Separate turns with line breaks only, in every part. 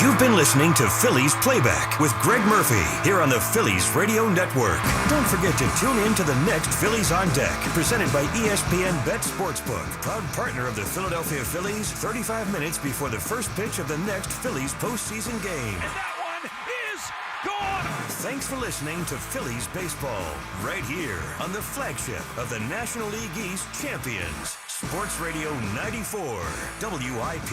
You've been listening to Phillies Playback with Greg Murphy here on the Phillies Radio Network. Don't forget to tune in to the next Phillies on Deck, presented by ESPN Bet Sportsbook, proud partner of the Philadelphia Phillies, 35 minutes before the first pitch of the next Phillies postseason game.
And that one is gone!
Thanks for listening to Phillies Baseball, right here on the flagship of the National League East champions, Sports Radio 94 WIP.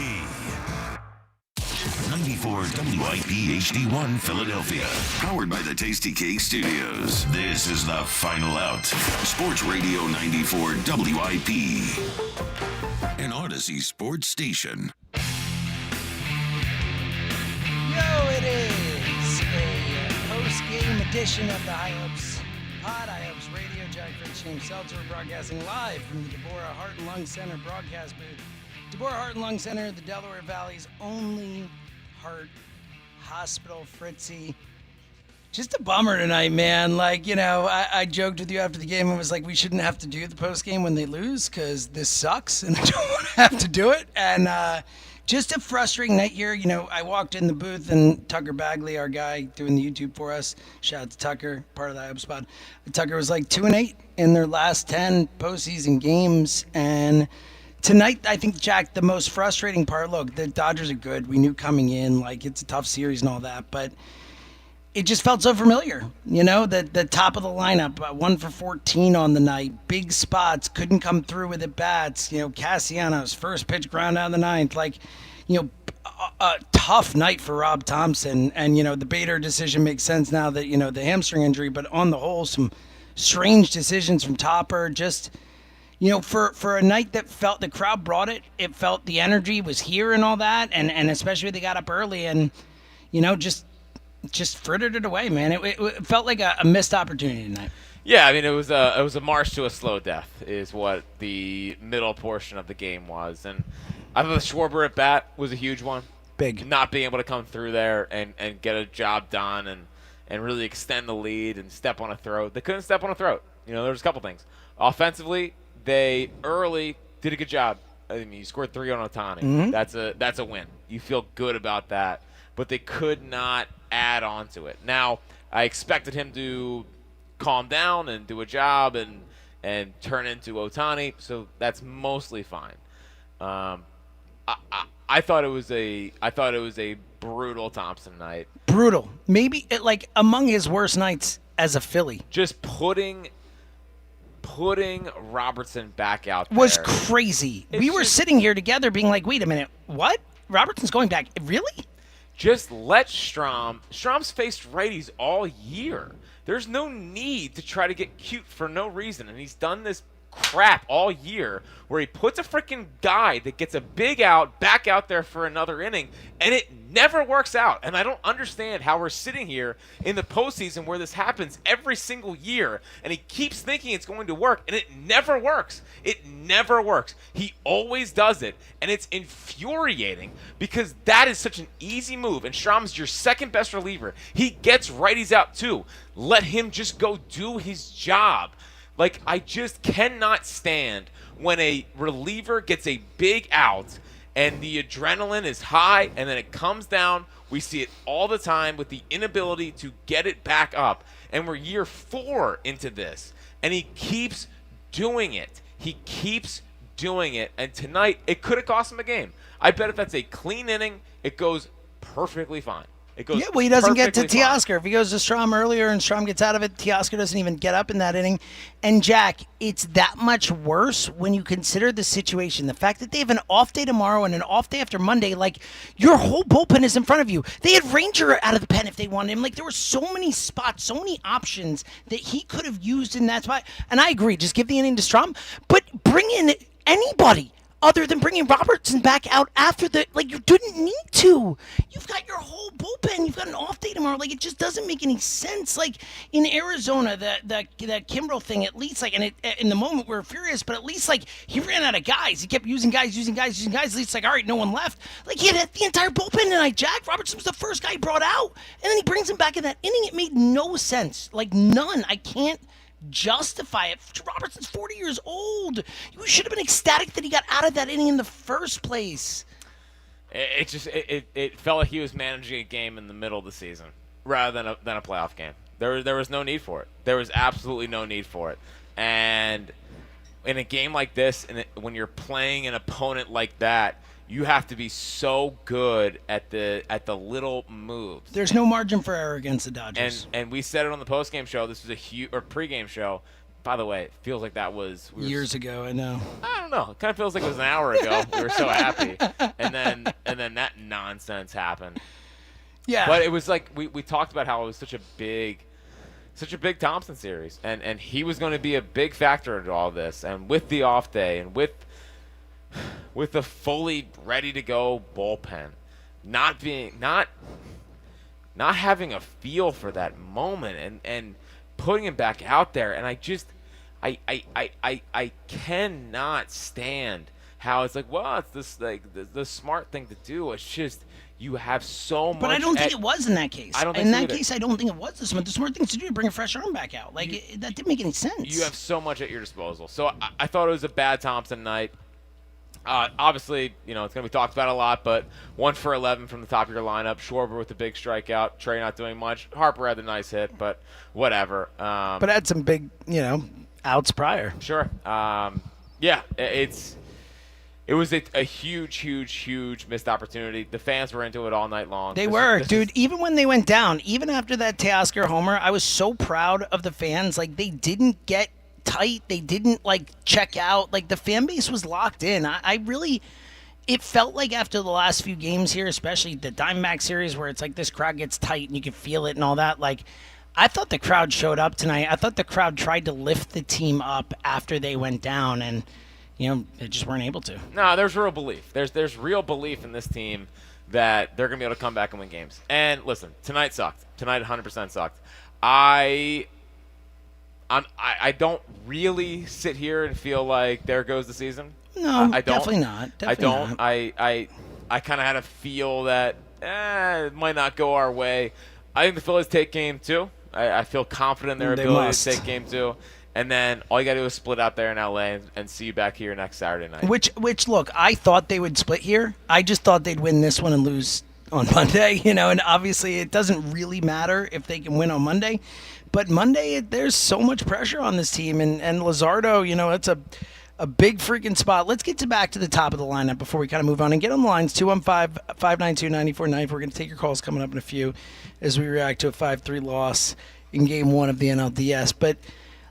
94 WIP HD1 Philadelphia. Powered by the Tasty Cake Studios. This is the Final Out. Sports Radio 94 WIP. An Odyssey sports station.
Yo, it is a post-game edition of the High Hopes Pod. High Hopes Radio. Jack Fritz, James Seltzer, broadcasting live from the Deborah Heart and Lung Center broadcast booth. Deborah Heart and Lung Center, the Delaware Valley's only heart hospital. Fritzy, just a bummer tonight, man. Like, you know, I joked with you after the game and was like, we shouldn't have to do the post game when they lose because this sucks and I don't want to have to do it. And just a frustrating night here. You know, I walked in the booth and Tucker Bagley, our guy doing the YouTube for us, shout out to Tucker, part of the High Spot. Tucker was like 2-8 in their last 10 postseason games. And tonight, I think, Jack, the most frustrating part, look, the Dodgers are good. We knew coming in, like, it's a tough series and all that, but it just felt so familiar. You know, the top of the lineup, 1 for 14 on the night, big spots, couldn't come through with at bats. You know, Castellanos, first pitch ground out of the ninth. Like, you know, a tough night for Rob Thompson. And, you know, the Bader decision makes sense now that, you know, the hamstring injury, but on the whole, some strange decisions from Topper. Just, you know, for a night that felt the crowd brought it, it felt the energy was here and all that, and especially when they got up early and, you know, just frittered it away, man. It felt like a missed opportunity tonight.
Yeah, I mean, it was a march to a slow death is what the middle portion of the game was. And I thought the Schwarber at bat was a huge one.
Big.
Not being able to come through there and get a job done and really extend the lead and step on a throat. They couldn't step on a throat. You know, there was a couple things. Offensively, they early did a good job. I mean, you scored 3 on Ohtani. Mm-hmm. That's a win. You feel good about that. But they could not add on to it. Now, I expected him to calm down and do a job and turn into Ohtani, so that's mostly fine. I thought it was a brutal Thompson night.
Brutal. Maybe like among his worst nights as a Philly.
Just putting Robertson back out there
was crazy. We were sitting here together being like, wait a minute, what? Robertson's going back. Really?
Just let Strom's faced righties all year. There's no need to try to get cute for no reason. And he's done this crap all year where he puts a freaking guy that gets a big out back out there for another inning, and it never works out. And I don't understand how we're sitting here in the postseason where this happens every single year, and he keeps thinking it's going to work, and it never works. It never works. He always does it, and it's infuriating because that is such an easy move, and Strom's your second best reliever. He gets righties out too. Let him just go do his job. Like, I just cannot stand when a reliever gets a big out and the adrenaline is high and then it comes down. We see it all the time with the inability to get it back up. And we're year 4 into this. And he keeps doing it. He keeps doing it. And tonight, it could have cost him a game. I bet if that's a clean inning, it goes perfectly fine.
Yeah, well, he doesn't get to Teoscar. If he goes to Strom earlier and Strom gets out of it, Teoscar doesn't even get up in that inning. And, Jack, it's that much worse when you consider the situation. The fact that they have an off day tomorrow and an off day after Monday, like, your whole bullpen is in front of you. They had Ranger out of the pen if they wanted him. Like, there were so many spots, so many options that he could have used in that spot. And I agree, just give the inning to Strom, but bring in anybody other than bringing Robertson back out after the, like, you didn't need to. You've got your whole bullpen. You've got an off day tomorrow. Like, it just doesn't make any sense. Like, in Arizona, that Kimbrel thing, at least, like, and it, in the moment we were furious, but at least, like, he ran out of guys. He kept using guys. At least, like, all right, no one left. Like, he had the entire bullpen tonight, Jack. Robertson was the first guy he brought out. And then he brings him back in that inning. It made no sense. Like, none. I can't justify it. Robertson's 40 years old. You should have been ecstatic that he got out of that inning in the first place.
It felt like he was managing a game in the middle of the season rather than a playoff game. There was no need for it. There was absolutely no need for it. And in a game like this, when you're playing an opponent like that, you have to be so good at the little moves.
There's no margin for error against the Dodgers.
And we said it on the postgame show. This was a huge pregame show. By the way, it feels like that was
years ago. I know.
I don't know. It kind of feels like it was an hour ago. We were so happy, and then that nonsense happened.
Yeah.
But it was like we talked about how it was such a big Thompson series, and he was going to be a big factor into all this. And with the off day, and with the fully ready to go bullpen, not having a feel for that moment, and putting him back out there, and I cannot stand how it's like, well, it's this like the smart thing to do. It's just you have so much.
But I don't think it was in that case.
I don't think
in
so
that
either.
case, I don't think it was the smart. The smart thing to do to bring a fresh arm back out. Like that didn't make any sense.
You have so much at your disposal. So I thought it was a bad Thompson night. Obviously, it's going to be talked about a lot, but 1 for 11 from the top of your lineup. Schwarber with the big strikeout. Trey not doing much. Harper had the nice hit, but whatever.
But had some big, outs prior.
Sure. Yeah, it was a huge missed opportunity. The fans were into it all night long.
They were, dude. Even when they went down, even after that Teoscar homer, I was so proud of the fans. Like, they didn't get tight. They didn't, check out. Like, the fan base was locked in. I really... It felt like after the last few games here, especially the Diamondback series, where it's like this crowd gets tight and you can feel it and all that, I thought the crowd showed up tonight. I thought the crowd tried to lift the team up after they went down, and they just weren't able to.
No, there's real belief. There's real belief in this team that they're going to be able to come back and win games. And listen, tonight sucked. Tonight 100% sucked. I don't really sit here and feel like there goes the season.
No,
I don't.
Definitely not.
I don't. I kind of had a feel that it might not go our way. I think the Phillies take game 2. I feel confident in their ability to take game 2. And then all you got to do is split out there in LA and see you back here next Saturday night.
Which look, I thought they would split here. I just thought they'd win this one and lose on Monday, and obviously it doesn't really matter if they can win on Monday. But Monday, there's so much pressure on this team. And Luzardo, it's a big freaking spot. Let's get back to the top of the lineup before we kind of move on and get on the lines. 215-592-9490. We're going to take your calls coming up in a few as we react to a 5-3 loss in Game 1 of the NLDS. But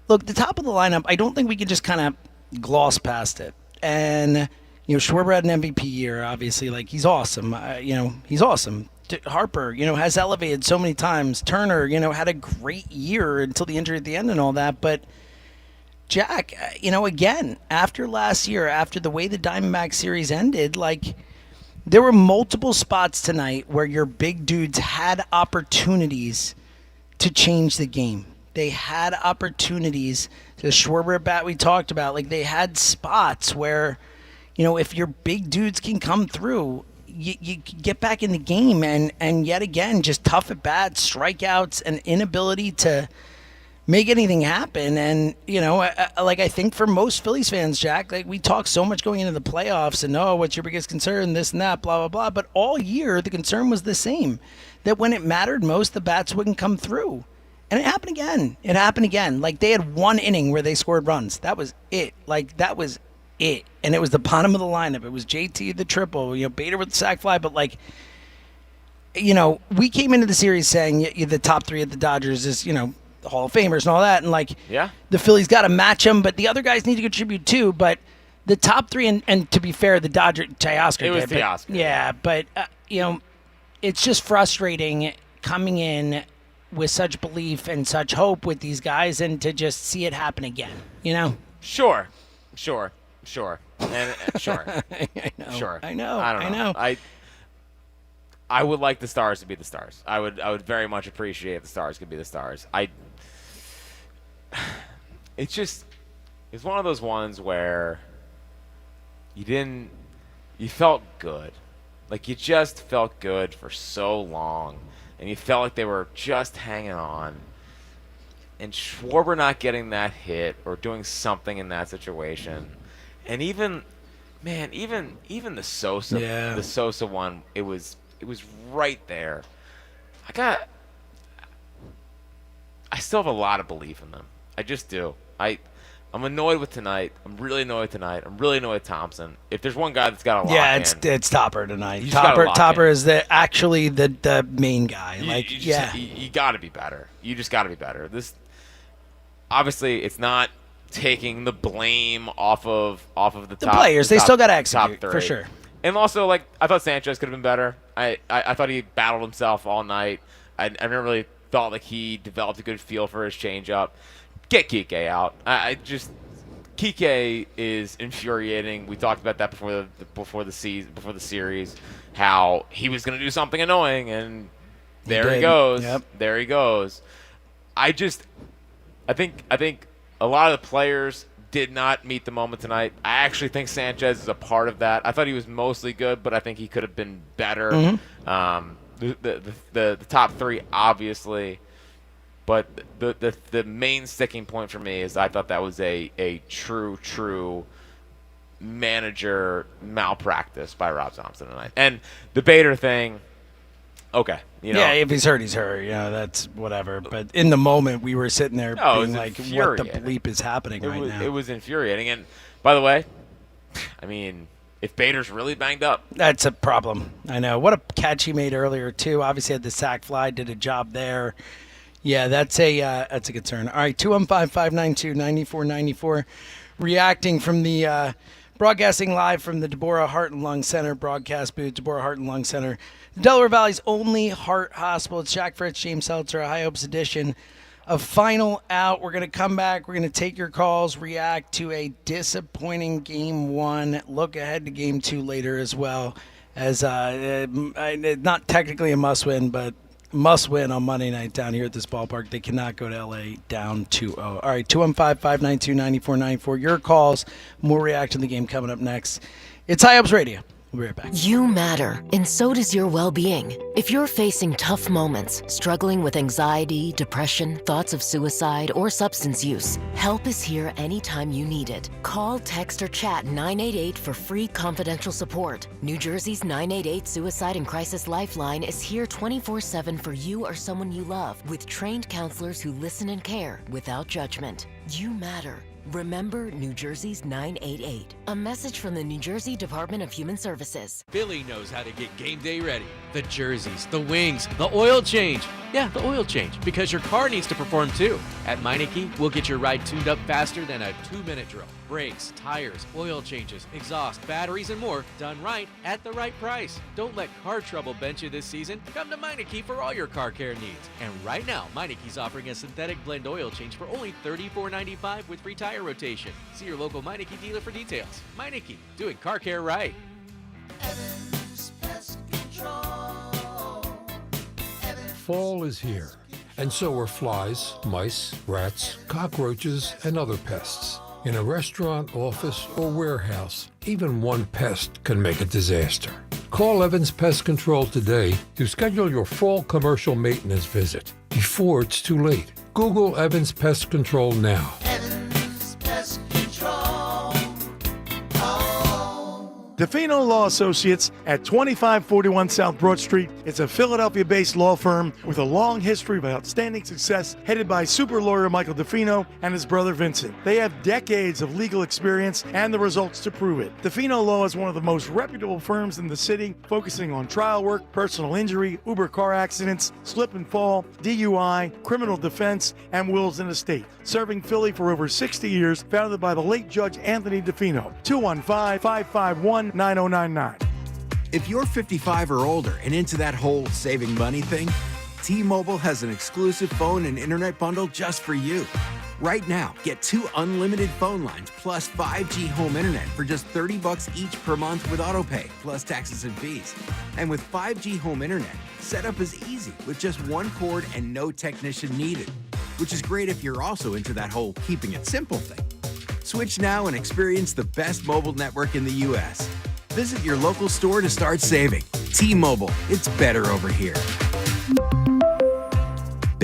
look, the top of the lineup, I don't think we can just kind of gloss past it. And, Schwarber had an MVP year, obviously. He's awesome. He's awesome. Harper, has elevated so many times. Turner, had a great year until the injury at the end and all that. But Jack, again, after last year, after the way the Diamondback series ended, there were multiple spots tonight where your big dudes had opportunities to change the game. They had opportunities. The Schwarber at bat we talked about, they had spots where, if your big dudes can come through, you get back in the game, and yet again, just tough at bats, strikeouts, and inability to make anything happen. And, I think for most Phillies fans, Jack, we talk so much going into the playoffs and, what's your biggest concern, this and that, blah, blah, blah. But all year, the concern was the same, that when it mattered most, the bats wouldn't come through. And it happened again. They had one inning where they scored runs. That was it. That was it. And it was the bottom of the lineup. It was JT, the triple, Bader with the sac fly. But, we came into the series saying the top 3 of the Dodgers is, the Hall of Famers and all that. And,
yeah,
the Phillies got to match them, but the other guys need to contribute too. But the top 3, and to be fair, the Dodger, Teoscar did.
It was Teoscar.
Yeah, but, it's just frustrating coming in with such belief and such hope with these guys and to just see it happen again,
Sure. And sure.
I know.
I don't know. I would like the Stars to be the Stars. I would very much appreciate if the Stars could be the Stars. It's one of those ones where you felt good. You just felt good for so long, and you felt like they were just hanging on. And Schwarber not getting that hit or doing something in that situation. And even man, even the Sosa, the Sosa one, it was right there. I still have a lot of belief in them. I just do. I'm annoyed with tonight. I'm really annoyed tonight. I'm really annoyed with Thompson. If there's one guy that's got a lock in,
it's Topper tonight. Topper is actually the main guy.
You got to be better. You just got to be better. This obviously it's not taking the blame off of the top
players. They still got to execute for sure.
And also, I thought Sanchez could have been better. I thought he battled himself all night. I never really thought he developed a good feel for his changeup. Get Kike out. Kike is infuriating. We talked about that before the series, how he was going to do something annoying, and there he goes.
Yep.
There he goes. I think a lot of the players did not meet the moment tonight. I actually think Sanchez is a part of that. I thought he was mostly good, but I think he could have been better.
Mm-hmm.
The top three, obviously. But the main sticking point for me is I thought that was a true manager malpractice by Rob Thompson tonight. And the Bader thing, okay.
Yeah, if he's hurt, he's hurt. That's whatever. But in the moment, we were sitting there being like, what the bleep is happening right now?
It was infuriating. And, by the way, I mean, if Bader's really banged up.
That's a problem. I know. What a catch he made earlier, too. Obviously had the sac fly, did a job there. Yeah, that's a concern. All right, 215-592-9494. Reacting from the broadcasting live from the Deborah Heart and Lung Center broadcast booth, Deborah Heart and Lung Center, Delaware Valley's only heart hospital. It's Jack Fritz, James Seltzer, a High Hopes edition of Final Out. We're going to come back. We're going to take your calls, react to a disappointing Game 1, look ahead to Game 2 later as well, as not technically a must-win, but must-win on Monday night down here at this ballpark. They cannot go to L.A. down 2-0. All right, 215-592-9494. Your calls. More react to the game coming up next. It's High Hopes Radio. We'll be right back.
You matter, and so does your well-being. If you're facing tough moments, struggling with anxiety, depression, thoughts of suicide, or substance use, help is here anytime you need it. Call, text, or chat 988 for free confidential support. New Jersey's 988 Suicide and Crisis Lifeline is here 24/7 for you or someone you love, with trained counselors who listen and care without judgment. You matter. Remember New Jersey's 988. A message from the New Jersey Department of Human Services.
Philly knows how to get game day ready. The jerseys, the wings, the oil change. Yeah, the oil change, because your car needs to perform too. At Meineke, we'll get your ride tuned up faster than a 2-minute drill. Brakes, tires, oil changes, exhaust, batteries, and more done right at the right price. Don't let car trouble bench you this season. Come to Meineke for all your car care needs. And right now, Meineke's offering a synthetic blend oil change for only $34.95 with free tire rotation. See your local Meineke dealer for details. Meineke, doing car care right.
Evans Pest Control.
Fall is here, and so are flies, mice, rats, cockroaches, and other pests. In a restaurant, office, or warehouse, even one pest can make a disaster. Call Evans Pest Control today to schedule your fall commercial maintenance visit before it's too late. Google Evans Pest Control now.
Evans Pest Control.
DeFino Law Associates at 2541 South Broad Street. It's a Philadelphia-based law firm with a long history of outstanding success, headed by super lawyer Michael DeFino and his brother Vincent. They have decades of legal experience and the results to prove it. DeFino Law is one of the most reputable firms in the city, focusing on trial work, personal injury, Uber car accidents, slip and fall, DUI, criminal defense, and wills and estate. Serving Philly for over 60 years, founded by the late Judge Anthony DeFino. 215-551-9099.
If you're 55 or older and into that whole saving money thing, T-Mobile has an exclusive phone and internet bundle just for you. Right now, get 2 unlimited phone lines plus 5G home internet for just $30 each per month with autopay, plus taxes and fees. And with 5G home internet, setup is easy with just one cord and no technician needed, which is great if you're also into that whole keeping it simple thing. Switch now and experience the best mobile network in the U.S. Visit your local store to start saving. T-Mobile, it's better over here.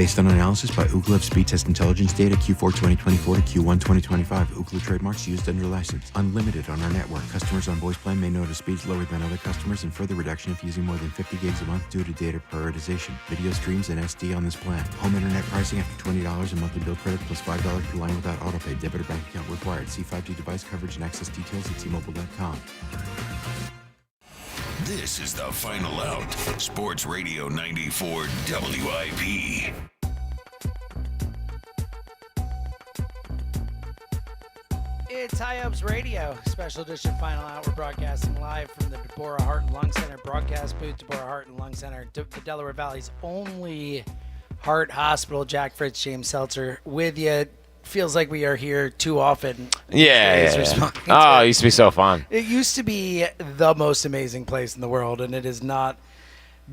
Based on analysis by Ookla Speed Test Intelligence data Q4 2024 to Q1 2025. Ookla trademarks used under license. Unlimited on our network. Customers on voice plan may notice speeds lower than other customers and further reduction if using more than 50 gigs a month due to data prioritization. Video streams and SD on this plan. Home internet pricing after $20 in monthly bill credit plus $5 per line without autopay. Debit or bank account required. See 5G device coverage and access details at T-Mobile.com.
This is the Final Out. Sports Radio 94 WIP.
It's High Hopes Radio, special edition Final Out. We're broadcasting live from the Deborah Heart and Lung Center broadcast booth. Deborah Heart and Lung Center, the Delaware Valley's only heart hospital. Jack Fritz, James Seltzer with you. Feels like we are here too often.
Yeah. Oh, it used to be so fun.
It used to be the most amazing place in the world, and it has not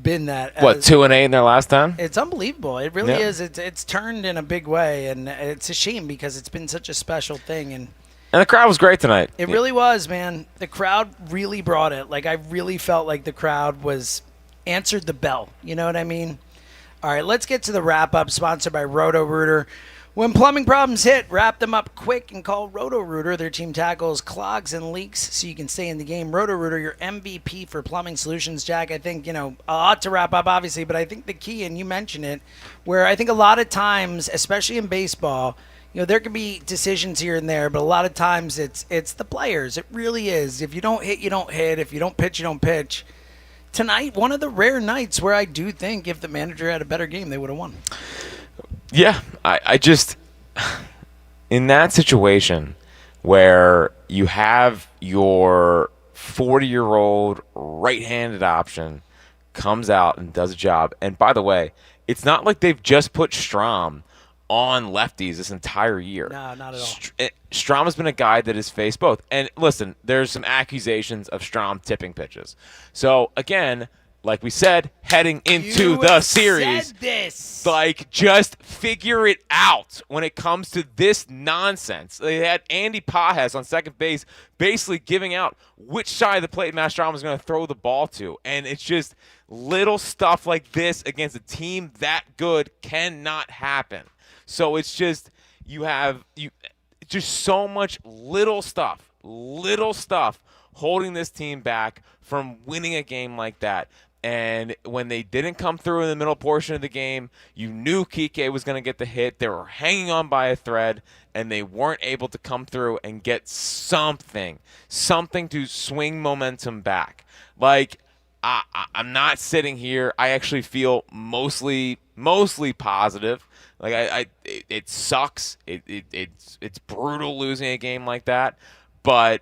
been that.
What, 2-8 in their last time?
It's unbelievable. It really is. It's turned in a big way, and it's a shame because it's been such a special thing. And
the crowd was great tonight.
It really was, man. The crowd really brought it. Like, I really felt like the crowd answered the bell. You know what I mean? All right, let's get to the wrap-up, sponsored by Roto-Rooter. When plumbing problems hit, wrap them up quick and call Roto-Rooter. Their team tackles clogs and leaks so you can stay in the game. Roto-Rooter, your MVP for plumbing solutions. Jack, I think, a lot to wrap up, obviously, but I think the key, and you mentioned it, where I think a lot of times, especially in baseball, there can be decisions here and there, but a lot of times it's the players. It really is. If you don't hit, you don't hit. If you don't pitch, you don't pitch. Tonight, one of the rare nights where I do think if the manager had a better game, they would have won.
Yeah, I just, in that situation where you have your 40-year-old right-handed option comes out and does a job, and by the way, it's not like they've just put Strahm on lefties this entire year.
No, not at all.
Strahm has been a guy that has faced both. And listen, there's some accusations of Strahm tipping pitches. So, again, like we said, heading into the series, just figure it out when it comes to this nonsense. They had Andy Pajes on second base basically giving out which side of the plate Matt Strahm was going to throw the ball to. And it's just little stuff like this against a team that good cannot happen. So it's just just so much little stuff holding this team back from winning a game like that. And when they didn't come through in the middle portion of the game, you knew Kike was going to get the hit. They were hanging on by a thread, and they weren't able to come through and get something to swing momentum back. Like, I'm not sitting here. I actually feel mostly positive. Like it sucks. It's brutal losing a game like that, but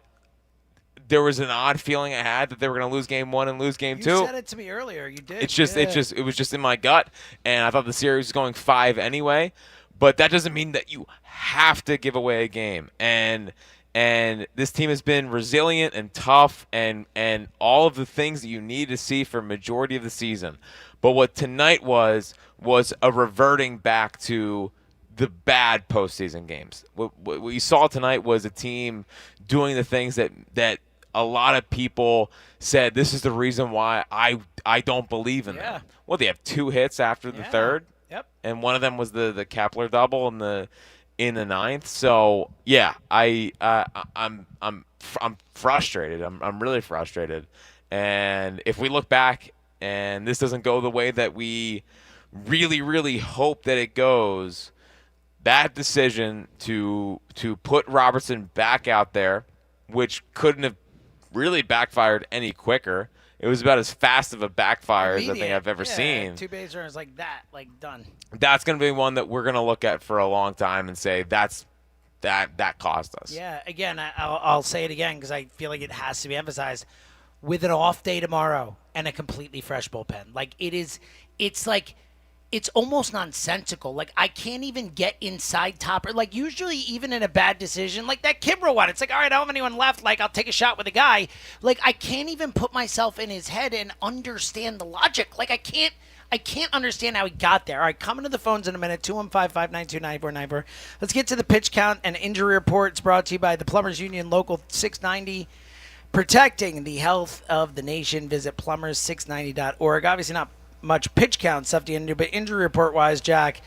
there was an odd feeling I had that they were going to lose game one and lose game two.
You said it to me earlier. You did.
It was just in my gut, and I thought the series was going 5 anyway. But that doesn't mean that you have to give away a game. And this team has been resilient and tough, and all of the things that you need to see for a majority of the season. But what tonight was a reverting back to the bad postseason games. What you saw tonight was a team doing the things that a lot of people said this is the reason why I don't believe in them. Well, they have 2 hits after the third.
Yep.
And one of them was the Kepler double in the ninth. So yeah, I'm frustrated. I'm really frustrated. And if we look back and this doesn't go the way that we really, really hope that it goes, that decision to put Robertson back out there, which couldn't have really backfired any quicker. It was about as fast of a backfire as I think I've ever seen.
2 base runners like that, done.
That's going to be one that we're going to look at for a long time and say that cost us.
Yeah, again, I'll say it again because I feel like it has to be emphasized. With an off day tomorrow and a completely fresh bullpen. It's almost nonsensical. Like, I can't even get inside topper. Like, usually even in a bad decision, like that Kimbrel one, it's like, all right, I don't have anyone left. Like, I'll take a shot with a guy. Like, I can't even put myself in his head and understand the logic. Like, I can't understand how he got there. All right, coming to the phones in a minute, 215-592-9494. Let's get to the pitch count and injury report. It's brought to you by the Plumbers Union Local 690. Protecting the health of the nation. Visit plumbers690.org. Obviously not much pitch count stuff to get into, but injury report-wise, Jack,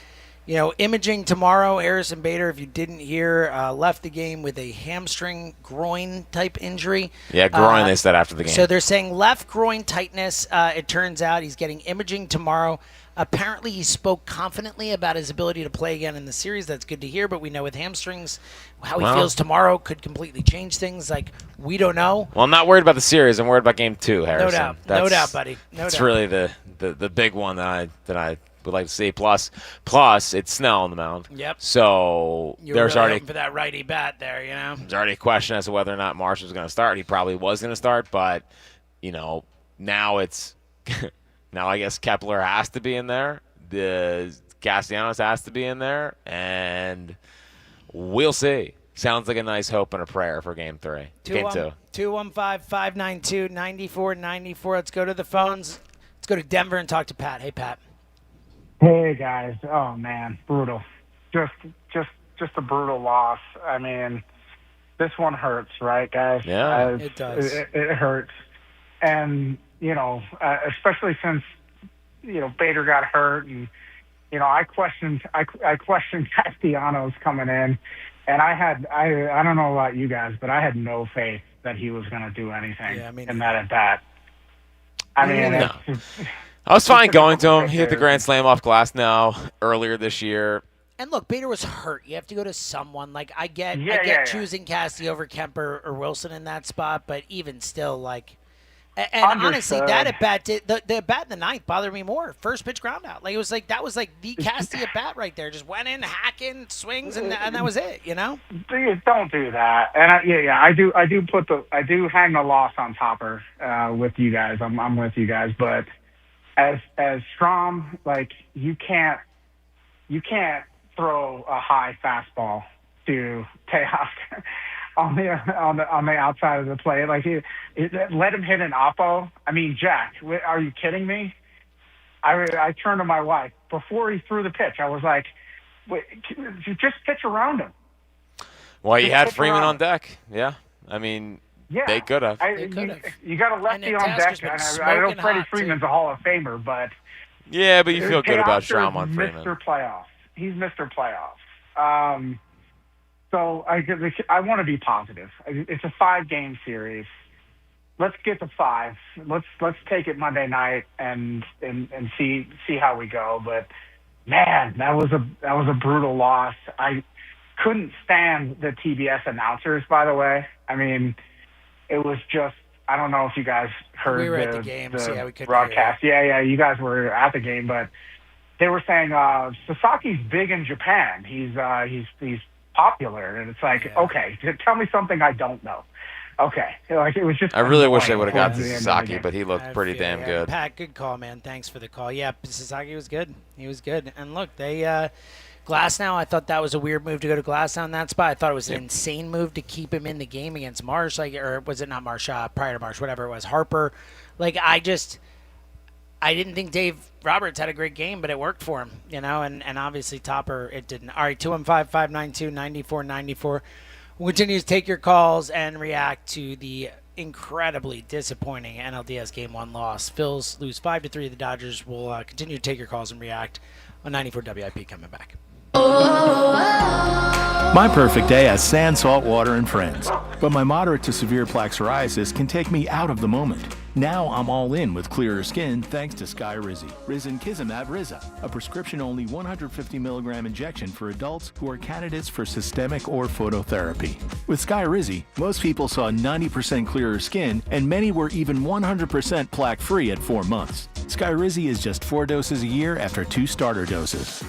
Imaging tomorrow. Harrison Bader, if you didn't hear, left the game with a hamstring groin type injury.
Yeah, groin, they said after the game.
So they're saying left groin tightness. It turns out he's getting imaging tomorrow. Apparently, he spoke confidently about his ability to play again in the series. That's good to hear, but we know with hamstrings, how he feels tomorrow could completely change things. Like, we don't know.
Well, I'm not worried about the series. I'm worried about Game 2, Harrison.
No doubt, buddy.
That's really the big one that I would like to see. Plus, it's Snell on the mound.
Yep.
So
You're
there's
really
already
hoping for that righty bat there,
There's already a question as to whether or not Marsh was going to start. He probably was going to start, but now it's now I guess Kepler has to be in there. The Castellanos has to be in there, and we'll see. Sounds like a nice hope and a prayer for Game 3. Game 2.
215-592-9494. Let's go to the phones. Let's go to Denver and talk to Pat. Hey, Pat.
Hey, guys. Oh, man. Brutal. Just a brutal loss. I mean, this one hurts, right, guys?
Yeah,
it does.
It hurts. And, especially since, Bader got hurt and, I questioned Castellanos coming in. And I don't know about you guys, but I had no faith that he was going to do anything in that at bat. I mean,
no. I was fine going to him. He hit the grand slam off glass now earlier this year.
And look, Bader was hurt. You have to go to someone. Like, I get choosing Cassie over Kemper or Wilson in that spot, but even still, like, and honestly, that at bat the at bat in the ninth bothered me more. First pitch ground out. Like, it was like that was like the Cassie at bat right there. Just went in, hacking, swings, and that was it.
Don't do that. And I do hang the loss on Topper with you guys. I'm with you guys, but as Strom, like, you can't throw a high fastball to Teoscar on the outside of the plate. Like, let him hit an oppo. I mean, Jack, are you kidding me? I turned to my wife before he threw the pitch. I was like, wait, just pitch around him.
Well, you had Freeman on deck. Yeah, I mean, they could have.
You got a lefty on deck. I know Freddie Freeman's a Hall of Famer, but
yeah, but you feel good about Strom on Freeman.
Mr. Playoff. He's Mr. Playoff. So I want to be positive. It's a 5-game series. Let's get to 5. Let's take it Monday night and see how we go. But man, that was a brutal loss. I couldn't stand the TBS announcers, by the way. I mean, it was just, I don't know if you guys heard
we were at the game, so we couldn't
broadcast. Yeah, you guys were at the game, but they were saying Sasaki's big in Japan. He's popular, and it's like, okay, tell me something I don't know. Okay, like, it was just.
I really wish they would have got to Sasaki, but he looked pretty damn good.
Pat, good call, man. Thanks for the call. Yeah, Sasaki was good. He was good, and look, they Glasnow. I thought that was a weird move to go to Glasnow in that spot. I thought it was an insane move to keep him in the game against Marsh, or was it not Marsh? Prior to Marsh, whatever it was, Harper. Like, I didn't think Dave Roberts had a great game, but it worked for him, and obviously Topper, it didn't. All right, 215-592-9494. We'll continue to take your calls and react to the incredibly disappointing NLDS Game 1 loss. Phils lose 5-3 to the Dodgers. We'll continue to take your calls and react on 94 WIP coming back.
My perfect day has sand, salt water, and friends. But my moderate to severe plaque psoriasis can take me out of the moment. Now I'm all in with clearer skin thanks to Skyrizi. Risankizumab Riza, a prescription-only 150 milligram injection for adults who are candidates for systemic or phototherapy. With Skyrizi, most people saw 90% clearer skin, and many were even 100% plaque-free at 4 months. Skyrizi is just 4 doses a year after 2 starter doses.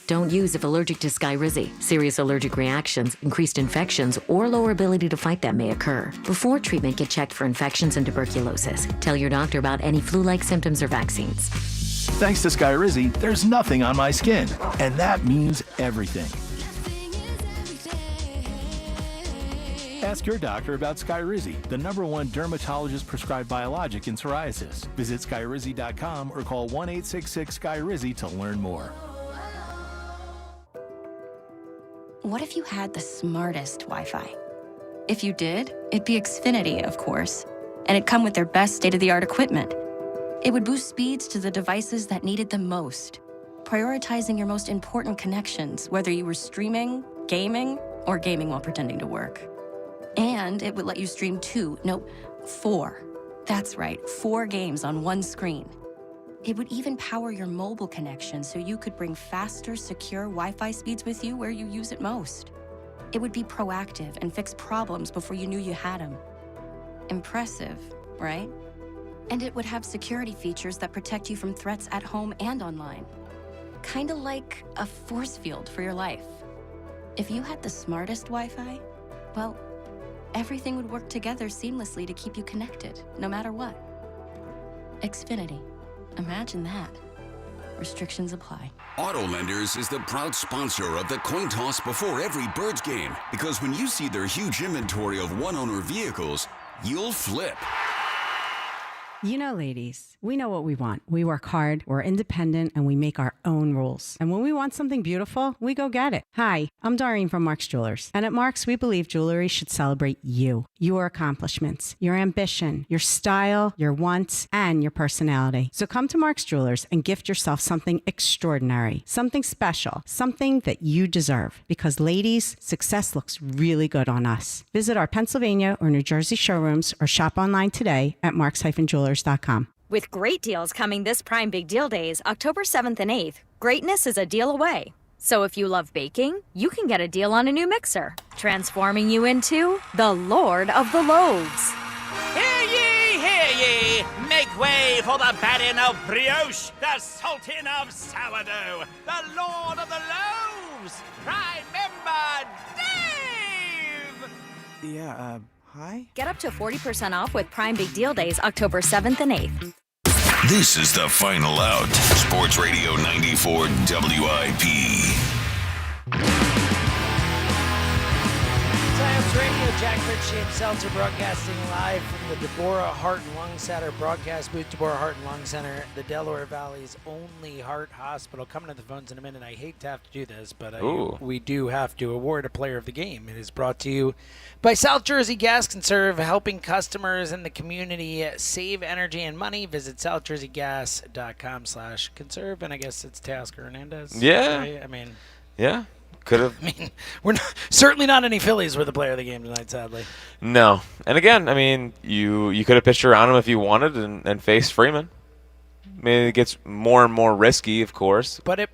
Don't use if allergic to Skyrizi. Serious allergic reactions, increased infections, or lower ability to fight them may occur. Before treatment, get checked for infections and tuberculosis. Tell your doctor about any flu-like symptoms or vaccines.
Thanks to Skyrizi, there's nothing on my skin, and that means everything. Ask your doctor about Skyrizi, the #1 dermatologist-prescribed biologic in psoriasis. Visit Skyrizi.com or call 1-866-SKYRIZI to learn more.
What if you had the smartest Wi-Fi? If you did, it'd be Xfinity, of course. And it'd come with their best state-of-the-art equipment. It would boost speeds to the devices that needed them most. prioritizing your most important connections, whether you were streaming, gaming, or gaming while pretending to work. And it would let you stream 4. That's right, 4 games on one screen. It would even power your mobile connection so you could bring faster, secure Wi-Fi speeds with you where you use it most. It would be proactive and fix problems before you knew you had them. Impressive, right? And it would have security features that protect you from threats at home and online. Kinda like a force field for your life. If you had the smartest Wi-Fi, well, everything would work together seamlessly to keep you connected, no matter what. Xfinity. Imagine that. Restrictions apply.
Auto Lenders is the proud sponsor of the coin toss before every Birds game, because when you see their huge inventory of one-owner vehicles, you'll flip.
You know, ladies, we know what we want. We work hard, we're independent, and we make our own rules. And when we want something beautiful, we go get it. Hi, I'm Doreen from Mark's Jewelers. And at Mark's, we believe jewelry should celebrate you, your accomplishments, your ambition, your style, your wants, and your personality. So come to Mark's Jewelers and gift yourself something extraordinary, something special, something that you deserve. Because ladies, success looks really good on us. Visit our Pennsylvania or New Jersey showrooms or shop online today at marks-jewelers.com.
With great deals coming this Prime Big Deal Days, October 7th and 8th, greatness is a deal away. So if you love baking, you can get a deal on a new mixer, transforming you into the Lord of the Loaves.
Hear ye! Make way for the baron of brioche, the sultan of sourdough, the lord of the loaves, prime member Dave!
Yeah, hi?
Get up to 40% off with Prime Big Deal Days, October 7th and 8th.
This is the Final Out. Sports Radio 94 WIP.
Science Radio, Jack Fritz, James Seltzer, broadcasting live from the Deborah Heart and Lung Center broadcast booth. Deborah Heart and Lung Center, the Delaware Valley's only heart hospital. Coming to the phones in a minute. I hate to have to do this, but we do have to award a player of the game. It is brought to you by South Jersey Gas Conserve, helping customers in the community save energy and money. Visit southjerseygas.com/conserve. And I guess it's Tasker Hernandez.
Yeah.
Right? I mean,
yeah. Could have.
I mean, we're certainly not any Phillies were the player of the game tonight, sadly.
No. And again, I mean, you could have pitched around him if you wanted and faced Freeman. I mean, it gets more and more risky, of course.
But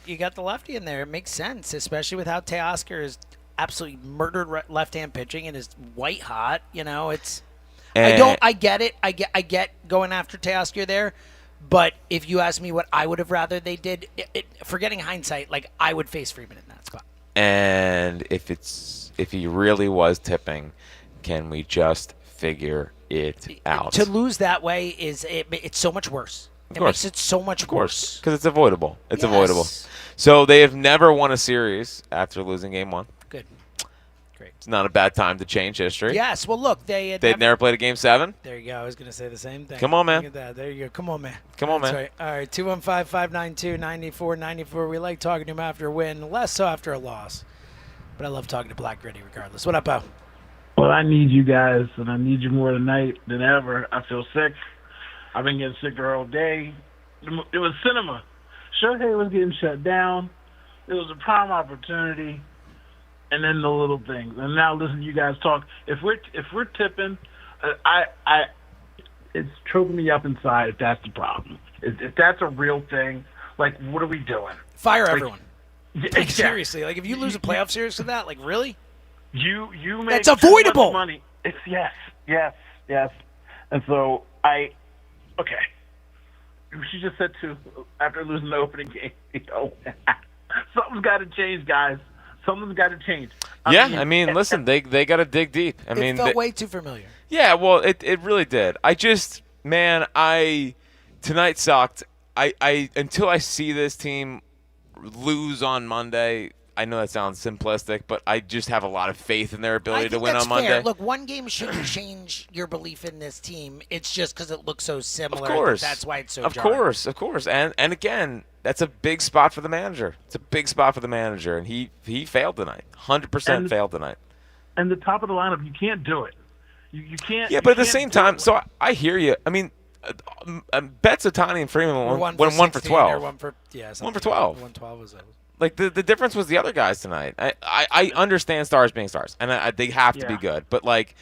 you got the lefty in there. It makes sense, especially with how Teoscar is absolutely murdered left-hand pitching and is white hot. You know, it's. I get it. I get going after Teoscar there. But if you ask me what I would have rather they did, forgetting hindsight, like I would face Freeman in that spot.
And if he really was tipping, can we just figure it out?
To lose that way it's so much worse. It makes it so much worse.
Because it's avoidable. It's avoidable. So they have never won a series after losing Game 1.
Good. Great.
It's not a bad time to change history.
Yes. Well, look, they've
never played a Game 7.
There you go. I was going to say the same thing.
Come on, man.
Look at that. There you go. Come on, man.
Come on, man.
Right. All right. 215-592-9494. We like talking to him after a win, less so after a loss. But I love talking to Black Gritty regardless. What up, Bo?
Well, I need you guys, and I need you more tonight than ever. I feel sick. I've been getting sicker all day. It was cinema. Shohei was getting shut down. It was a prime opportunity. And then the little things. And now listen to you guys talk. If we're tipping, it's choking me up inside if that's the problem. If that's a real thing, like, what are we doing?
Fire everyone. Like, seriously, like if you lose a playoff series for that, like really?
You make
that's avoidable.
Too much money. It's yes. And so okay. She just said too after losing the opening game, something's got to change, guys. Something's got to change.
I mean, listen, they got to dig deep.
It felt way too familiar.
Yeah, well, it really did. Tonight sucked. Until I see this team lose on Monday, I know that sounds simplistic, but I just have a lot of faith in their ability to win on Monday.
Fair. Look, one game shouldn't change your belief in this team. It's just because it looks so similar.
Of course.
That's why it's so
Of
jarring.
course. And again, that's a big spot for the manager. It's a big spot for the manager, and he failed tonight. 100% failed tonight.
And the top of the lineup, you can't do it. You can't.
Yeah, but at the same time, so I hear you. I mean, Betts, Ohtani, and Freeman went 1 for
16
12.
Or 1 for, yeah,
1
something
for 12.
112 was it.
Like, the difference was the other guys tonight. I understand stars being stars, and they have to be good. But, like,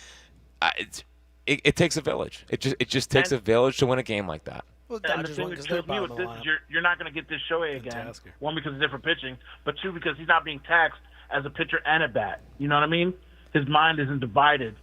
it takes a village. It just takes a village to win a game like that.
Well,
And the thing that kills me with this is you're not going to get this Shohei again. One, because of different pitching, but two, because he's not being taxed as a pitcher and a bat. You know what I mean? His mind isn't divided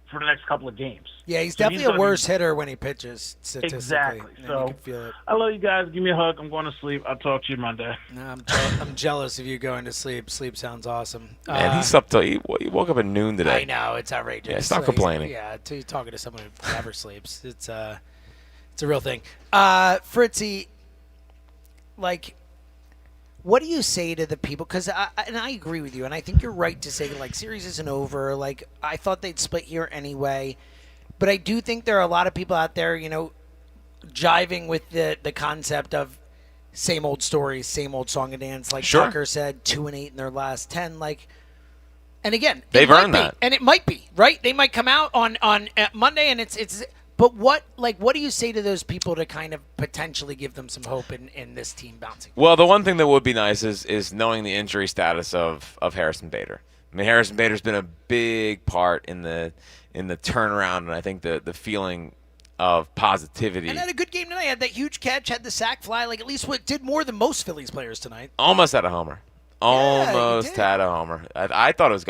for the next couple of games.
Yeah, he's
So
definitely a worse hitter when he pitches, statistically.
Exactly.
And you
So
can feel it.
I love you guys. Give me a hug. I'm going to sleep. I'll talk to you Monday.
No, I'm jealous of you going to sleep. Sleep sounds awesome.
Man, he slept till he woke up at noon today.
I know, it's outrageous.
Yeah, stop
Like,
complaining.
Yeah, talking to someone who never sleeps. It's a real thing. Fritzy, like, what do you say to the people? Because I agree with you, and I think you're right to say, like, series isn't over. Like, I thought they'd split here anyway. But I do think there are a lot of people out there, jiving with the concept of same old stories, same old song and dance. Like Tucker said, 2-8 in their last 10. Like, and again,
they've earned that,
and it might be right. They might come out on Monday, and it's. But what do you say to those people to kind of potentially give them some hope in this team bouncing?
Well, the one thing that would be nice is knowing the injury status of Harrison Bader. I mean, Harrison Bader's been a big part in the turnaround, and I think the feeling of positivity.
And had a good game tonight. Had that huge catch, had the sack fly. Like, at least did more than most Phillies players tonight.
Almost had a homer. Almost had a homer. I thought it was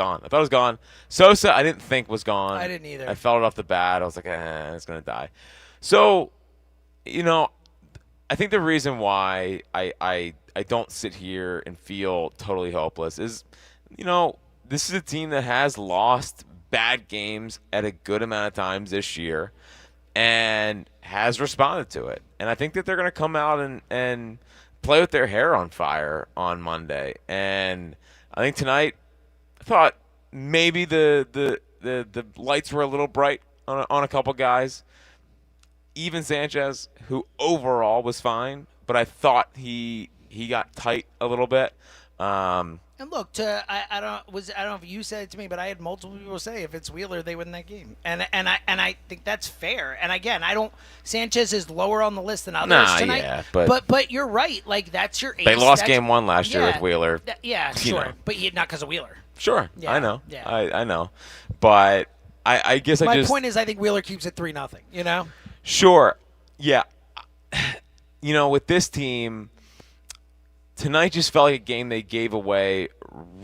gone. Sosa, I didn't think was gone.
I didn't either.
I felt it off the bat. I was like, it's going to die. So, I think the reason why I don't sit here and feel totally hopeless is, this is a team that has lost bad games at a good amount of times this year and has responded to it. And I think that they're going to come out and play with their hair on fire on Monday. And I think tonight, I thought maybe the lights were a little bright on a couple guys. Even Sanchez, who overall was fine, but I thought he got tight a little bit.
And look, I don't know if you said it to me, but I had multiple people say if it's Wheeler, they win that game, and I think that's fair. And again, Sanchez is lower on the list than others tonight.
Yeah,
but you're right. Like, that's your ace.
They lost game 1 last year with Wheeler.
Yeah, sure, but not because of Wheeler.
Sure,
Yeah,
I know.
yeah.
I know, but I guess
my point is, I think Wheeler keeps it 3-0.
Sure, yeah. With this team. Tonight just felt like a game they gave away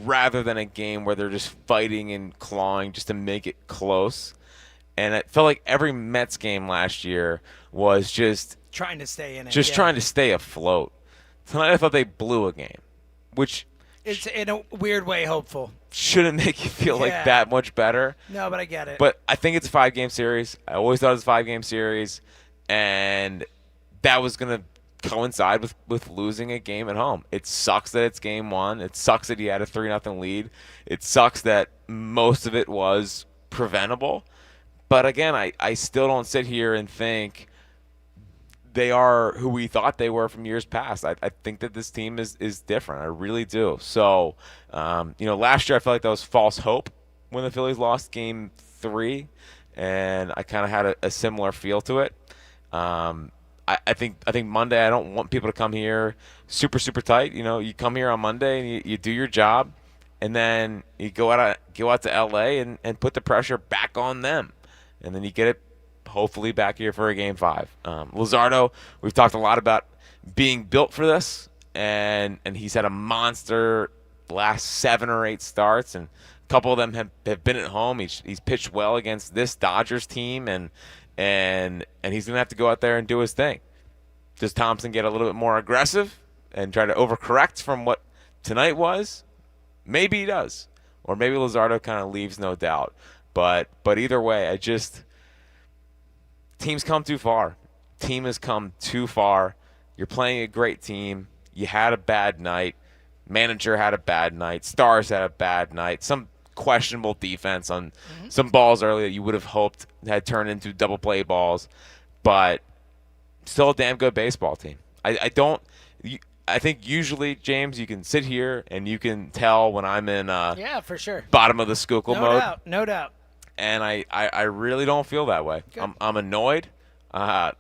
rather than a game where they're just fighting and clawing just to make it close. And it felt like every Mets game last year was just
trying to stay in it.
Just trying to stay afloat. Tonight I thought they blew a game, which
it's in a weird way hopeful.
Shouldn't make you feel like that much better.
No, but I get it.
But I think it's a 5-game series. I always thought it was a 5-game series. And that was going to coincide with losing a game at home. It sucks that it's game 1. It sucks that he had a 3-0 lead. It sucks that most of it was preventable. But again, I still don't sit here and think they are who we thought they were from years past. I think that this team is different. I really do. So, last year I felt like that was false hope when the Phillies lost game 3, and I kind of had a similar feel to it. I think Monday, I don't want people to come here super, super tight. You come here on Monday and you do your job, and then you go out to L.A. and put the pressure back on them. And then you get it hopefully back here for a game 5. Luzardo, we've talked a lot about being built for this, and he's had a monster last 7 or 8 starts, and a couple of them have been at home. He's pitched well against this Dodgers team, and he's going to have to go out there and do his thing. Does Thompson get a little bit more aggressive and try to overcorrect from what tonight was? Maybe he does. Or maybe Luzardo kind of leaves, no doubt. But either way, team's come too far. Team has come too far. You're playing a great team. You had a bad night. Manager had a bad night. Stars had a bad night. Some questionable defense on some balls early that you would have hoped had turned into double play balls, but still a damn good baseball team. I think usually, James, you can sit here and you can tell when I'm in
for sure
bottom of the Schuylkill mode.
No doubt.
And I really don't feel that way.
Good.
I'm annoyed. I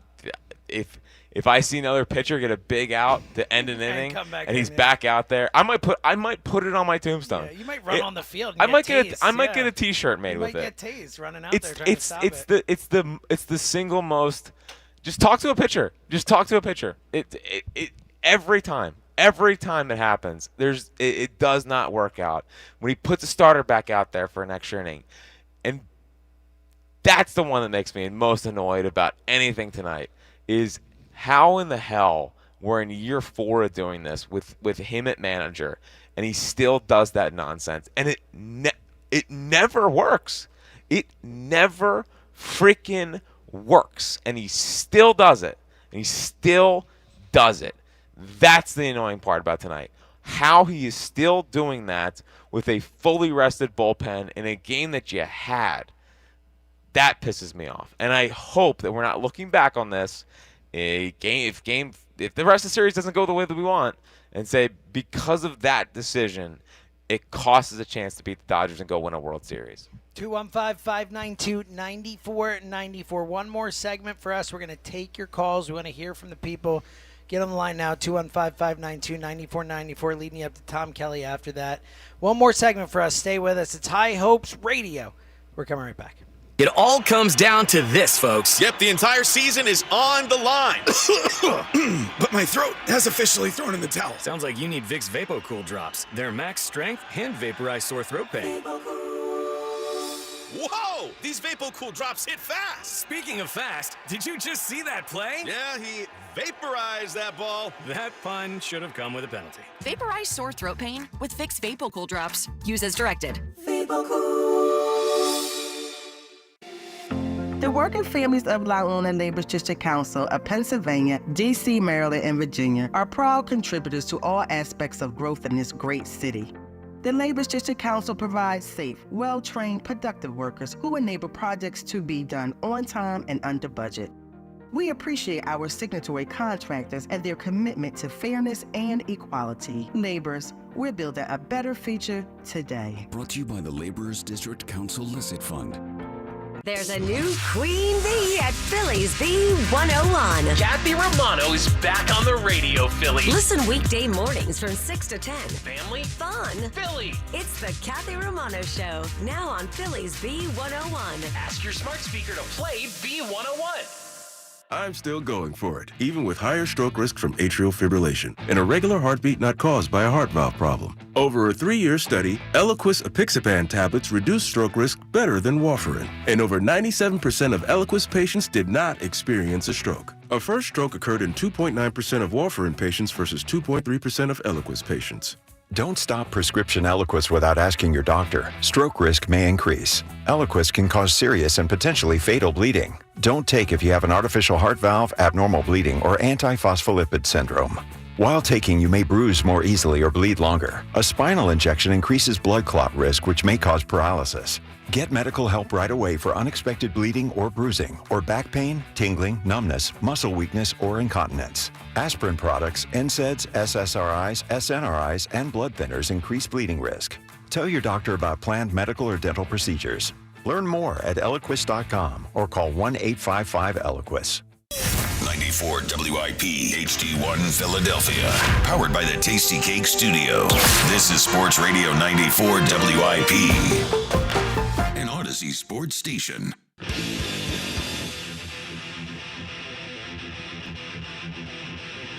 if I see another pitcher get a big out to end an inning and he's back out there, I might put it on my tombstone.
Yeah, you might run on the field. And
I might
get
get a T-shirt made with it.
You might get tased running out there trying to stop it.
It's the single most. Just talk to a pitcher. Just talk to a pitcher. It every time it happens, it does not work out when he puts a starter back out there for an extra inning, and that's the one that makes me most annoyed about anything tonight. Is how in the hell we're in year 4 of doing this with him at manager, and he still does that nonsense, and it never works. It never freaking works, and he still does it. That's the annoying part about tonight. How he is still doing that with a fully rested bullpen in a game that you had. That pisses me off, and I hope that we're not looking back on this. If the rest of the series doesn't go the way that we want, and say because of that decision, it costs us a chance to beat the Dodgers and go win a World Series.
215-592-9494. One more segment for us. We're going to take your calls. We want to hear from the people. Get on the line now, 215-592-9494, leading you up to Tom Kelly after that. One more segment for us. Stay with us. It's High Hopes Radio. We're coming right back.
It all comes down to this, folks.
Yep, the entire season is on the line.
But my throat has officially thrown in the towel.
Sounds like you need Vicks VapoCool drops. They're max strength and vaporize sore throat pain.
Whoa! These VapoCool drops hit fast.
Speaking of fast, did you just see that play?
Yeah, he vaporized that ball.
That pun should have come with a penalty.
Vaporize sore throat pain with Vicks VapoCool drops. Use as directed.
The working families of La Una Neighbors District Council of Pennsylvania, D.C., Maryland, and Virginia are proud contributors to all aspects of growth in this great city. The Neighbors District Council provides safe, well-trained, productive workers who enable projects to be done on time and under budget. We appreciate our signatory contractors and their commitment to fairness and equality. Neighbors, we're building a better future today.
Brought to you by the Laborers District Council Licit Fund.
There's a new Queen Bee at Phillies Bee 101.
Kathy Romano is back on the radio, Philly.
Listen weekday mornings from 6 to 10.
Family
fun.
Philly.
It's the Kathy Romano Show, now on Phillies Bee 101.
Ask your smart speaker to play B101.
I'm still going for it, even with higher stroke risk from atrial fibrillation, an irregular heartbeat not caused by a heart valve problem. Over a 3-year study, Eliquis apixaban tablets reduced stroke risk better than warfarin, and over 97% of Eliquis patients did not experience a stroke. A first stroke occurred in 2.9% of warfarin patients versus 2.3% of Eliquis patients.
Don't stop prescription Eliquis without asking your doctor. Stroke risk may increase. Eliquis can cause serious and potentially fatal bleeding. Don't take if you have an artificial heart valve, abnormal bleeding, or antiphospholipid syndrome. While taking, you may bruise more easily or bleed longer. A spinal injection increases blood clot risk, which may cause paralysis. Get medical help right away for unexpected bleeding or bruising, or back pain, tingling, numbness, muscle weakness, or incontinence. Aspirin products, NSAIDs, SSRIs, SNRIs, and blood thinners increase bleeding risk. Tell your doctor about planned medical or dental procedures. Learn more at Eliquis.com or call 1-855-ELIQUIS.
94 WIP HD1 Philadelphia. Powered by the Tasty Cake Studio. This is Sports Radio 94 WIP. An Odyssey sports station.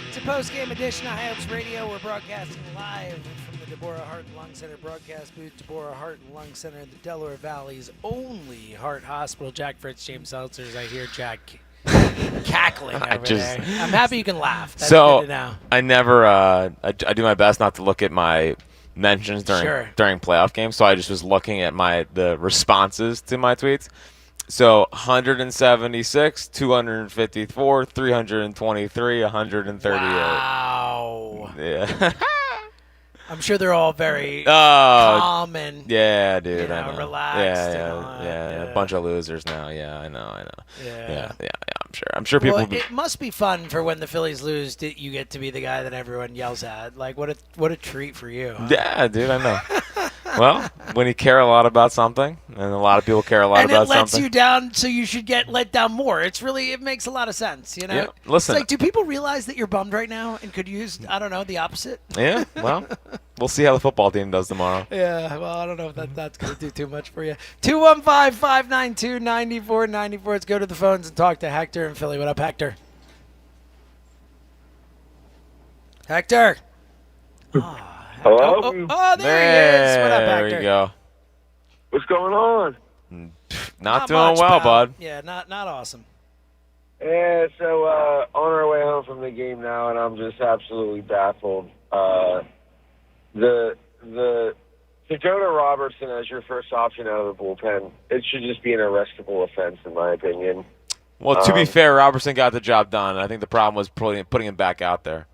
It's a post-game edition of High Hopes Radio. We're broadcasting live from the Deborah Heart and Lung Center broadcast booth. Deborah Heart and Lung Center, the Delaware Valley's only heart hospital. Jack Fritz, James Seltzers. I hear Jack cackling over there. I'm happy you can laugh. That's good to know.
I never, I do my best not to look at my mentions during playoff games, so I just was looking at the responses to my tweets. So 176, 254, 323, 138.
Wow.
Yeah.
I'm sure they're all very calm and
yeah, dude, I know.
Relaxed.
Yeah, a bunch of losers now. Yeah, I know. Yeah, I'm sure people.
Well, it must be fun for when the Phillies lose. You get to be the guy that everyone yells at. Like, what a treat for you. Huh?
Yeah, dude, I know. Well, when you care a lot about something, and a lot of people care a lot about something.
And it lets you down, so you should get let down more. It makes a lot of sense, you know?
Yeah, listen.
It's like, do people realize that you're bummed right now and could use, I don't know, the opposite?
Yeah, well, we'll see how the football team does tomorrow.
Yeah, well, I don't know if that's going to do too much for you. 215-592-9494. Let's go to the phones and talk to Hector in Philly. What up, Hector? Hector.
Hello?
Oh, there he is. What up, Hector?
There we go.
What's going on?
Not doing
much,
well,
pal.
bud.
Yeah, not awesome.
Yeah, so on our way home from the game now, and I'm just absolutely baffled. To go to Robertson as your first option out of the bullpen, it should just be an arrestable offense, in my opinion.
Well, to be fair, Robertson got the job done. I think the problem was putting him back out there.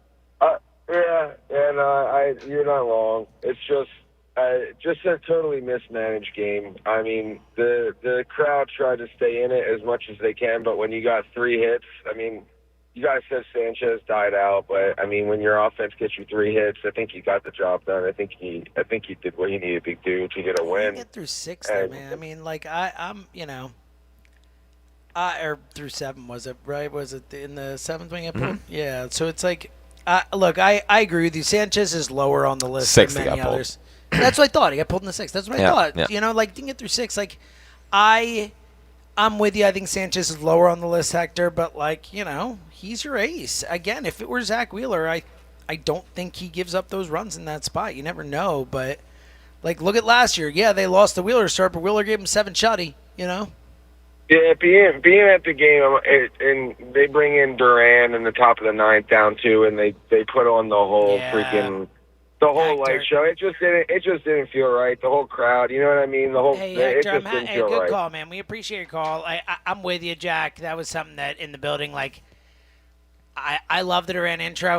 Yeah, and you're not wrong. It's just a totally mismanaged game. I mean, the crowd tried to stay in it as much as they can, but when you got 3 hits, I mean, you guys said Sanchez died out, but I mean, when your offense gets you 3 hits, I think you got the job done. I think you did what you needed to do to get a win.
Get through 6, though, man. I mean, like I'm, or through 7, was it right? Was it in the 7th when you pulled? Mm-hmm. Yeah. So it's like. Look, I agree with you. Sanchez is lower on the list than many others. That's what I thought. He got pulled in the 6th. That's what I thought. Yeah. Didn't get through 6. Like, I'm with you. I think Sanchez is lower on the list, Hector. But, he's your ace. Again, if it were Zach Wheeler, I don't think he gives up those runs in that spot. You never know. But, look at last year. Yeah, they lost the Wheeler start, but Wheeler gave him 7 shutty,
Yeah, being at the game, and they bring in Duran in the top of the 9th down 2, and they put on the whole light show. It just didn't feel right. The whole crowd, you know what I mean? The whole it just didn't feel right.
Good call, man. We appreciate your call. I'm with you, Jack. That was something that in the building, I love the Duran intro.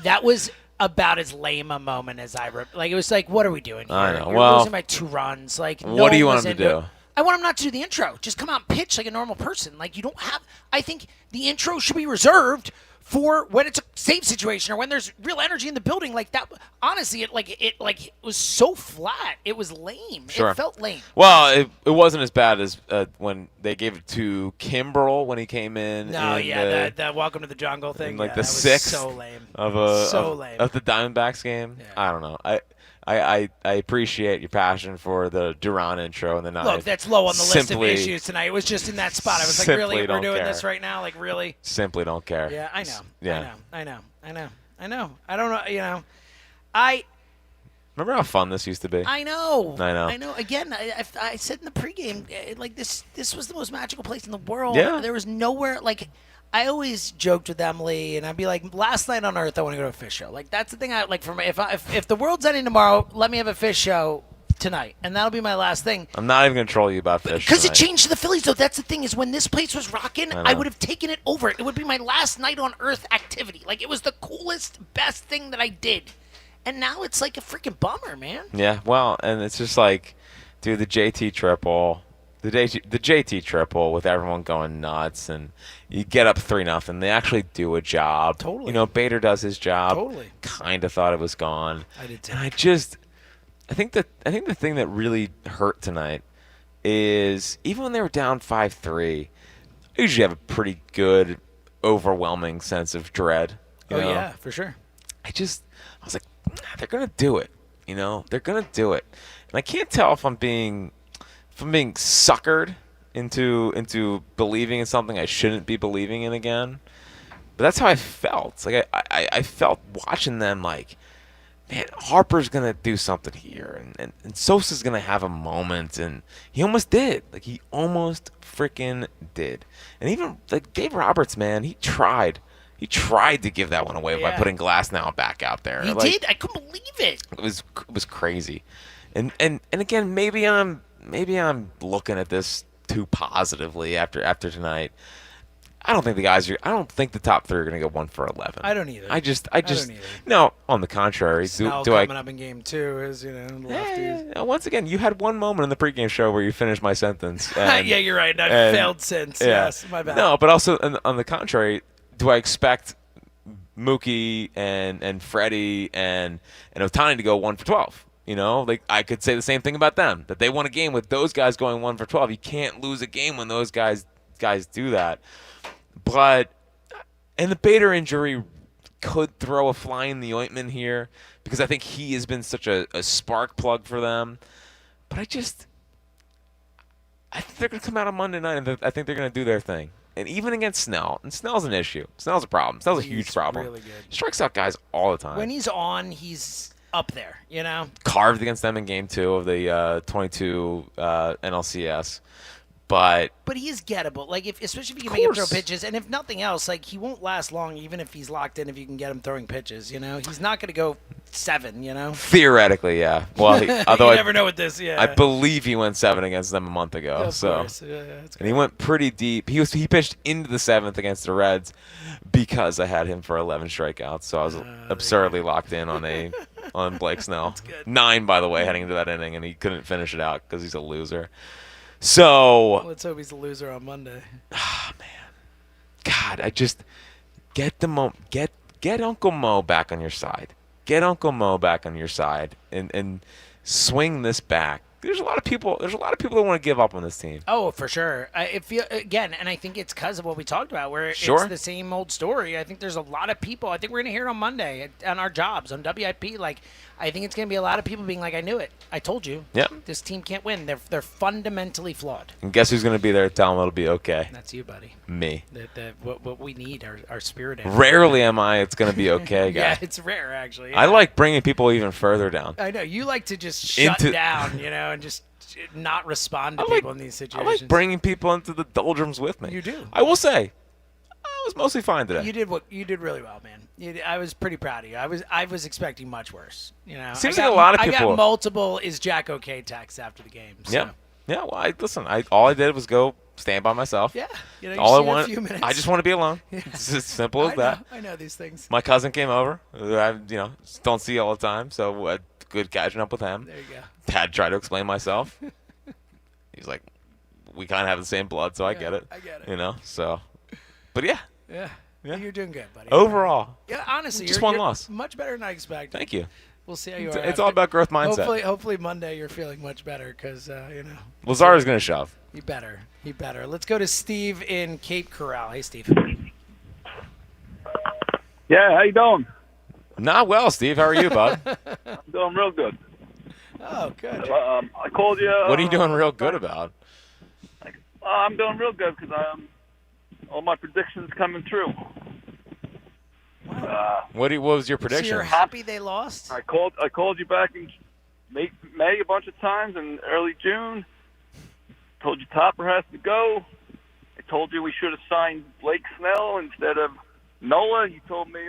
That was about as lame a moment as I it was like, what are we doing here?
I know.
You're losing by 2 runs.
What do you want him to do?
I want him not to do the intro. Just come out and pitch like a normal person. You don't have. I think the intro should be reserved for when it's a save situation or when there's real energy in the building. Like that. Honestly, it was so flat. It was lame.
Sure.
It felt lame.
Well, it wasn't as bad as when they gave it to Kimbrel when he came in.
No, the Welcome to the Jungle thing.
The
that
6th
was so lame.
Of the Diamondbacks game.
Yeah.
I don't know. I appreciate your passion for the Duran intro and the 9th.
Look, that's low on the list of issues tonight. It was just in that spot. I was like, really? We're doing this right now? Like, really?
Simply don't care.
Yeah, I know.
Yeah.
I know. I don't know,
Remember how fun this used to be?
I know. Again, I said in the pregame, this was the most magical place in the world.
Yeah.
There was nowhere, I always joked with Emily, and I'd be like, last night on Earth, I want to go to a fish show. That's the thing I like. If the world's ending tomorrow, let me have a fish show tonight, and that'll be my last thing.
I'm not even going to troll you about fish
because it changed to the Phillies, though. That's the thing is when this place was rocking, I would have taken it over. It would be my last night on Earth activity. It was the coolest, best thing that I did, and now it's like a freaking bummer, man.
Yeah, well, and it's just dude, the JT triple. The JT triple with everyone going nuts, and you get up 3-0. They actually do a job.
Totally.
Bader does his job.
Totally.
Kind of thought it was gone.
I did too.
And I think the thing that really hurt tonight is even when they were down 5-3, I usually have a pretty good, overwhelming sense of dread. You know?
Yeah, for sure.
I was like, they're gonna do it. They're gonna do it, and I can't tell if I'm being suckered into believing in something I shouldn't be believing in again. But that's how I felt. I felt watching them man, Harper's going to do something here. And Sosa's going to have a moment. And he almost did. He almost freaking did. And even Dave Roberts, man, he tried. He tried to give that one away by putting Glasnow back out there.
He did? I couldn't believe it.
It was crazy. And again, maybe I'm looking at this too positively after tonight. I don't think the top 3 are going to go 1 for 11.
I don't either.
I just
don't either.
No, on the contrary.
Snell coming up in game 2 is, lefties.
Once again, you had one moment in the pregame show where you finished my sentence. And,
yeah, you're right. I've failed since. Yeah. Yes, my bad.
No, but also on the contrary, do I expect Mookie and Freddie and Ohtani to go 1 for 12? You know, like I could say the same thing about them, that they won a game with those guys going 1 for 12. You can't lose a game when those guys do that. But and the Bader injury could throw a fly in the ointment here because I think he has been such a spark plug for them. But I think they're going to come out on Monday night, and I think they're going to do their thing. And even against Snell, and Snell's an issue. Snell's a problem. Snell's a huge problem.
Really good.
He strikes out guys all the time.
When he's on, he's up there, you know?
Carved against them in Game 2 of the 22 NLCS. But
he is gettable. Like especially if you can make him throw pitches, and if nothing else, like he won't last long, even if he's locked in. If you can get him throwing pitches, you know, he's not going to go 7. You know,
theoretically, yeah. Well, although
you never know with this. Yeah,
I believe he went 7 against them a month ago.
Of course. Yeah,
and he went pretty deep. He pitched into the 7th against the Reds because I had him for 11 strikeouts. So I was absurdly locked in on Blake Snell. 9, by the way, heading into that inning, and he couldn't finish it out because he's a loser. So
let's hope he's a loser on Monday.
Ah, man, God, I just get Uncle Mo back on your side. Get Uncle Mo back on your side and swing this back. There's a lot of people that want to give up on this team.
Oh, for sure. And I think it's because of what we talked about, where it's the same old story. I think there's a lot of people. I think we're going to hear it on Monday on our jobs on WIP. Like, I think it's going to be a lot of people being like, "I knew it. I told you.
Yep.
This team can't win. They're fundamentally flawed."
And guess who's going to be there to tell them it'll be okay?
That's you, buddy.
Me.
What we need, our spirit.
Rarely am I. It's going to be okay, guy.
Yeah, it's rare actually. Yeah.
I like bringing people even further down.
I know you like to just shut down, you know, and just not respond to people in these situations.
I like bringing people into the doldrums with me.
You do.
I will say, I was mostly fine today.
You did really well, man. I was pretty proud of you. I was expecting much worse. You know,
seems like a lot of people.
I got multiple "Is Jack okay?" texts after the game. So.
Yeah, yeah. Well, all I did was go stand by myself.
Yeah, you know,
all I
want. A few minutes.
I just want to be alone. Yeah. It's as simple as that.
I know these things.
My cousin came over. I don't see all the time, so good catching up with him.
There you go.
Had tried to explain myself. He's like, we kind of have the same blood, so I get it.
I get it.
You know, so, but yeah.
Yeah. Yeah. You're doing good, buddy.
Overall.
Yeah, honestly,
just
you're
one loss.
Much better than I expected.
Thank you.
We'll see how you are.
It's all about growth mindset.
Hopefully Monday you're feeling much better because, you know.
Lazara's going to shove.
He better. Let's go to Steve in Cape Coral. Hey, Steve.
Yeah, how you doing?
Not well, Steve. How are you, bud?
I'm doing real good.
Oh, good.
I called you.
What are you doing real good about?
I'm doing real good because all my predictions coming true.
What was your prediction?
So you're happy they lost?
I called you back in May a bunch of times in early June. Told you Topper has to go. I told you we should have signed Blake Snell instead of Nola. You told me,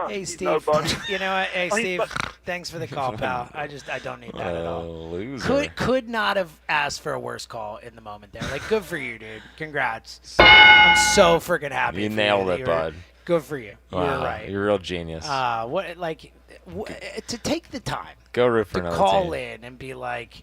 hey, Steve.
Nobody.
You know what? Hey, Steve. Thanks for the call, pal. I don't need that at all.
Loser.
Could not have asked for a worse call in the moment there. Like, good for you, dude. Congrats. I'm so freaking happy.
You nailed it, bud.
Good for you.
Wow,
You're right.
You're a real genius.
To take the time.
Go root for another
call
team.
in and be like.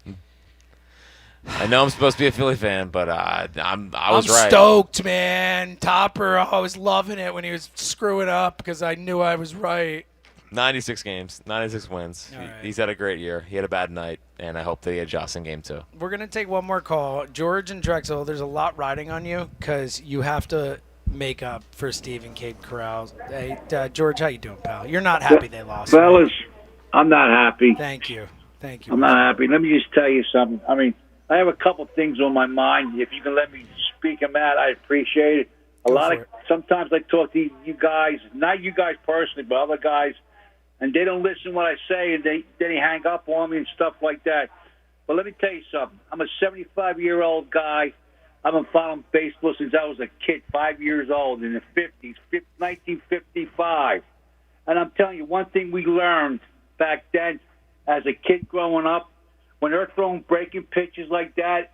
I know I'm supposed to be a Philly fan, but I was right.
I'm stoked, man. Topper, I was loving it when he was screwing up because I knew I was right.
96 games, 96 wins.
Right.
He's had a great year. He had a bad night, and I hope that he adjusts in Game 2.
We're going to take one more call. George and Drexel, there's a lot riding on you because you have to make up for Steve and Cape Corral. Hey, George, how you doing, pal? You're not happy they lost.
Fellas,
right?
I'm not happy.
Thank you.
I'm not happy. Let me just tell you something. I mean, I have a couple things on my mind. If you can let me speak them out, I appreciate it. Sometimes I talk to you guys, not you guys personally, but other guys, and they don't listen to what I say, and then they hang up on me and stuff like that. But let me tell you something. I'm a 75-year-old guy. I've been following baseball since I was a kid, 5 years old, in the 50s, 1955. And I'm telling you, one thing we learned back then as a kid growing up, when they're throwing breaking pitches like that,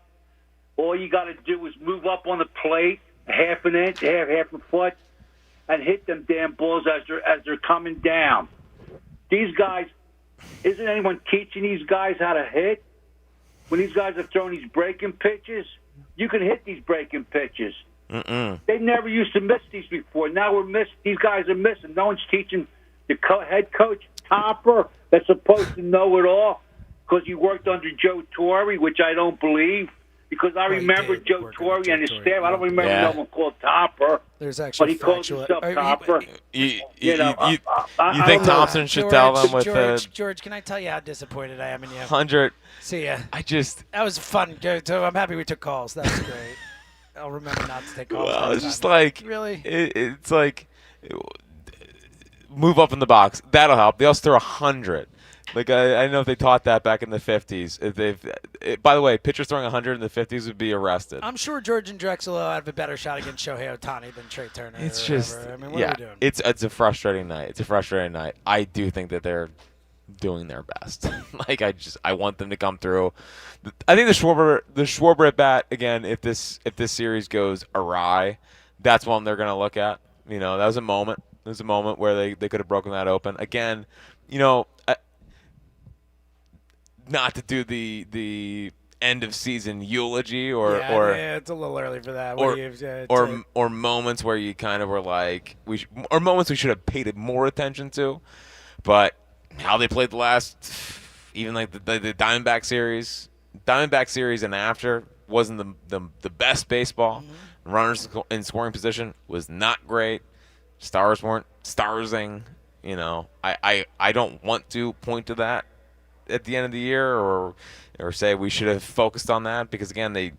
all you got to do is move up on the plate half an inch, half a foot, and hit them damn balls as they're coming down. These guys, isn't anyone teaching these guys how to hit? When these guys are throwing these breaking pitches, you can hit these breaking pitches. They never used to miss these before. Now these guys are missing. No one's teaching the head coach, Topper, that's supposed to know it all. because he worked under Joe Torre, which I don't believe. Because I remember Joe Torre and his staff. I don't remember no one called Topper.
There's actually
but he calls himself Topper.
You think Thompson should tell them with
George, can I tell you how disappointed I am in you?
100.
See ya.
That
was fun. I'm happy we took calls. That was great. I'll remember not to take calls.
Well, it's just like
really.
It's like move up in the box. That'll help. They also throw 100. Like I don't know if they taught that back in the 50s. By the way, pitchers throwing 100 in the 50s would be arrested.
I'm sure George and Drexel will have a better shot against Shohei Ohtani than Trey Turner.
It's just,
I mean, what are we doing?
It's a frustrating night. I do think that they're doing their best. I want them to come through. I think the Schwarber at bat again. If this series goes awry, that's one they're going to look at. That was a moment. There was a moment where they could have broken that open again. Not to do the end of season eulogy or
it's a little early for that.
Or moments where you kind of were like or moments we should have paid more attention to, but how they played the last, even like the Diamondback series and after wasn't the best baseball. Mm-hmm. Runners in scoring position was not great. Stars weren't starsing. I don't want to point to that at the end of the year or say we should have focused on that because again they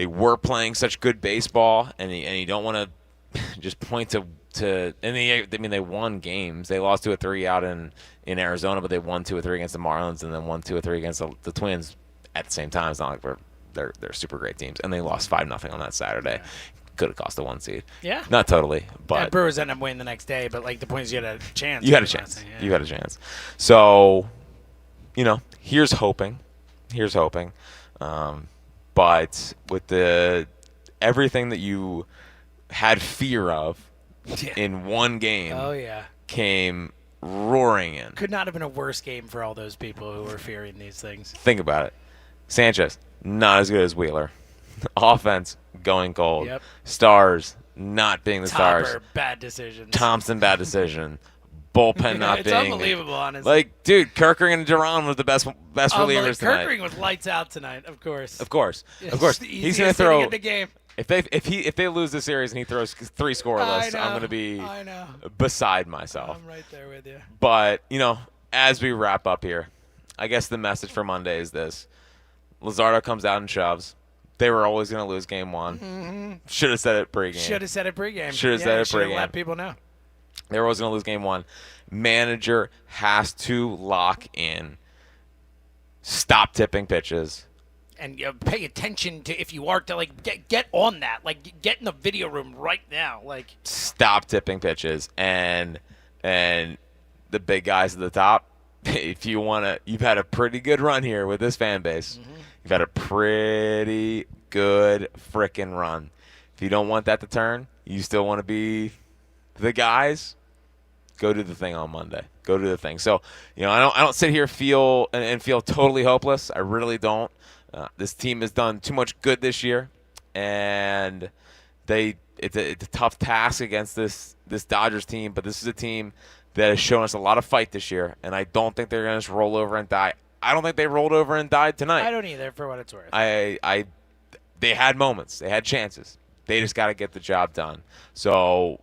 were playing such good baseball and you don't want to just point to and they won games. They lost 2 or 3 out in Arizona, but they won 2 or 3 against the Marlins and then won 2 or 3 against the Twins at the same time. It's not like they're super great teams, and they lost 5-0 on that Saturday. Yeah. Could have cost a 1 seed.
Yeah.
Not totally, but
Brewers ended up winning the next day. But the point is, you had a chance.
You had a chance. Yeah. You had a chance. So. Here's hoping. But with everything that you had fear of in one game came roaring in.
Could not have been a worse game for all those people who were fearing these things.
Think about it. Sanchez, not as good as Wheeler. Offense, going cold.
Yep.
Stars, not being the
Topper,
stars.
Bad decisions.
Thompson, bad decision. Bullpen not
it's
being
unbelievable, honestly.
Dude, Kerkering and Duran was the best relievers tonight.
Kerkering was lights out tonight, of course.
Of course. He's going to throw. If they lose the series and he throws 3 scoreless, I'm going to be beside myself.
I'm right there with you.
But as we wrap up here, I guess the message for Monday is this: Luzardo comes out and shoves. They were always going to lose game 1.
Mm-hmm.
Should have said it pregame.
Should have said it pregame.
Should have said it pregame.
Let people know.
They were always going to lose game 1. Manager has to lock in. Stop tipping pitches.
And pay attention to if you are to get on that. Get in the video room right now.
Stop tipping pitches. And the big guys at the top, if you want to, you've had a pretty good run here with this fan base. Mm-hmm. You've had a pretty good frickin' run. If you don't want that to turn, you still want to be the guys, go do the thing on Monday. Go do the thing. So, I don't sit here and feel totally hopeless. I really don't. This team has done too much good this year, and it's a tough task against this Dodgers team. But this is a team that has shown us a lot of fight this year, and I don't think they're going to just roll over and die. I don't think they rolled over and died tonight.
I don't either, for what it's worth.
They had moments. They had chances. They just got to get the job done. So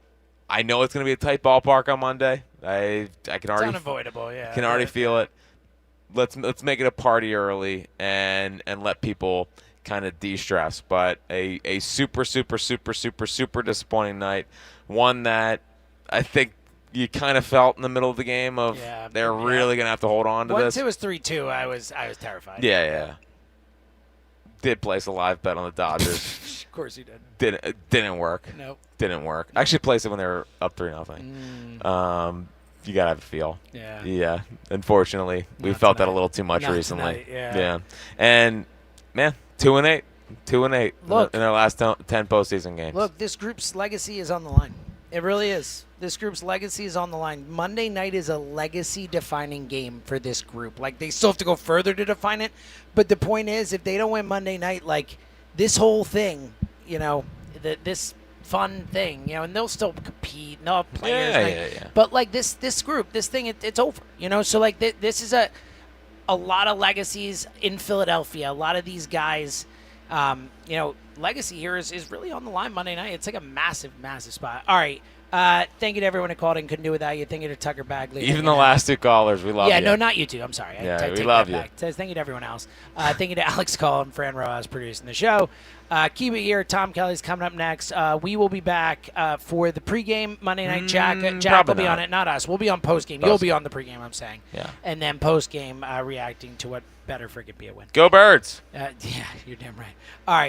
I know it's going to be a tight ballpark on Monday. I can already.
It's unavoidable, yeah.
Can already feel it. Let's make it a party early and let people kind of de-stress. But a super disappointing night. One that I think you kind of felt in the middle of the game of they're really going to have to hold on to
Once
this.
Once it was 3-2, I was terrified.
Yeah. Did place a live bet on the Dodgers.
Of course you did.
Didn't work.
Nope.
Didn't work. I actually placed it when they were up 3-0. You got to have a feel.
Yeah.
Yeah. Unfortunately, we felt that a little too much recently.
Tonight, yeah.
And, man, 2-8. 2-8 in their last 10 postseason games.
Look, this group's legacy is on the line. It really is. This group's legacy is on the line. Monday night is a legacy-defining game for this group. They still have to go further to define it. But the point is, if they don't win Monday night, this whole thing, this fun thing, and they'll still compete. No players.
Yeah.
But, this group, this thing, it's over. So, this is a
a lot of legacies in Philadelphia. A lot of these guys, legacy here is really on the line Monday night. It's like a massive, massive spot. All right. Thank you to everyone who called in. Couldn't do without you. Thank you to Tucker Bagley.
Even the last 2 callers, we love you.
Yeah, no, not you two. I'm sorry.
Yeah, we love you.
Says thank you to everyone else. Thank you to Alex Call and Fran Rojas producing the show. Keep it here. Tom Kelly's coming up next. We will be back for the pregame Monday night. Jack will be on it, not us. We'll be on postgame. You'll be on the pregame, I'm saying.
Yeah.
And then postgame reacting to what better friggin' be a win.
Go Birds.
Yeah, you're damn right. All right.